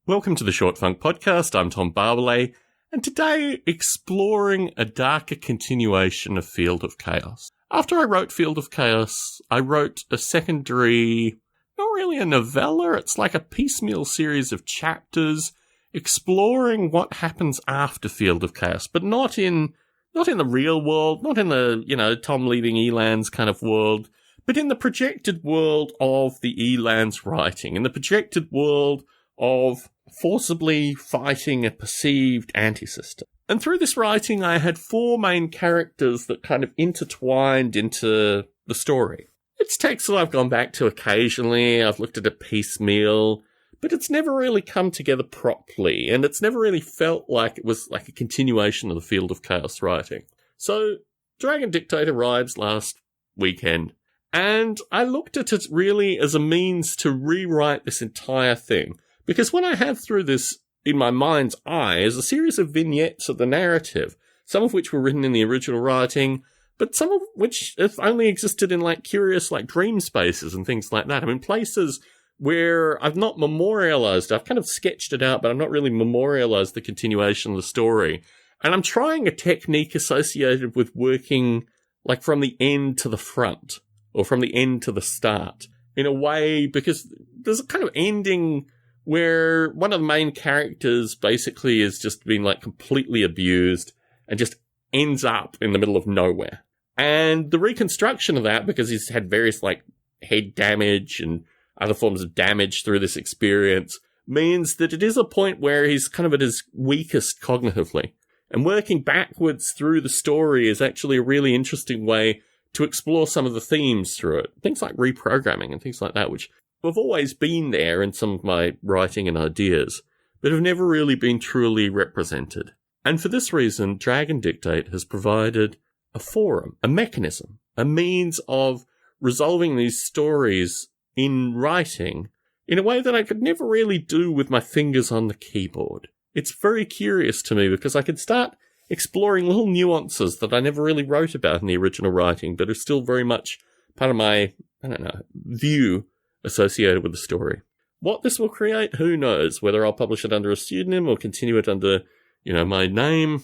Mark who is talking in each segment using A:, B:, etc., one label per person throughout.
A: Welcome to the Short Funk Podcast. I'm Tom Barbalet, and today exploring a darker continuation of Field of Chaos. After I wrote Field of Chaos, I wrote a secondary, not really a novella, it's like a piecemeal series of chapters exploring what happens after Field of Chaos, but not in the real world, not in the, Tom leaving Elan's kind of world, but in the projected world of the Elan's writing, in the projected world of forcibly fighting a perceived anti-system. And through this writing, I had four main characters that kind of intertwined into the story. It's text that I've gone back to occasionally, I've looked at it piecemeal, but it's never really come together properly, and it's never really felt like it was like a continuation of the Field of Chaos writing. So, Dragon Dictate arrives last weekend, and I looked at it really as a means to rewrite this entire thing. Because when I had through this in my mind's eye as a series of vignettes of the narrative, some of which were written in the original writing, but some of which have only existed in curious dream spaces and things like that. I mean, places where I've not memorialized, I've kind of sketched it out, but I've not really memorialized the continuation of the story. And I'm trying a technique associated with working from the end to the front, or from the end to the start, in a way, because there's a kind of ending where one of the main characters basically is just being completely abused and just ends up in the middle of nowhere. And the reconstruction of that, because he's had various head damage and other forms of damage through this experience, means that it is a point where he's kind of at his weakest cognitively. And working backwards through the story is actually a really interesting way to explore some of the themes through it. Things like reprogramming and things like that, which have always been there in some of my writing and ideas, but have never really been truly represented. And for this reason, Dragon Dictate has provided a forum, a mechanism, a means of resolving these stories in writing in a way that I could never really do with my fingers on the keyboard. It's very curious to me because I could start exploring little nuances that I never really wrote about in the original writing, but are still very much part of my, view associated with the story. What this will create, who knows? Whether I'll publish it under a pseudonym or continue it under, my name,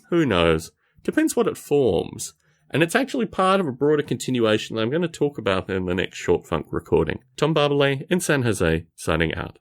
A: who knows? Depends what it forms. And it's actually part of a broader continuation that I'm going to talk about in the next Short Funk recording. Tom Barbalet in San Jose, signing out.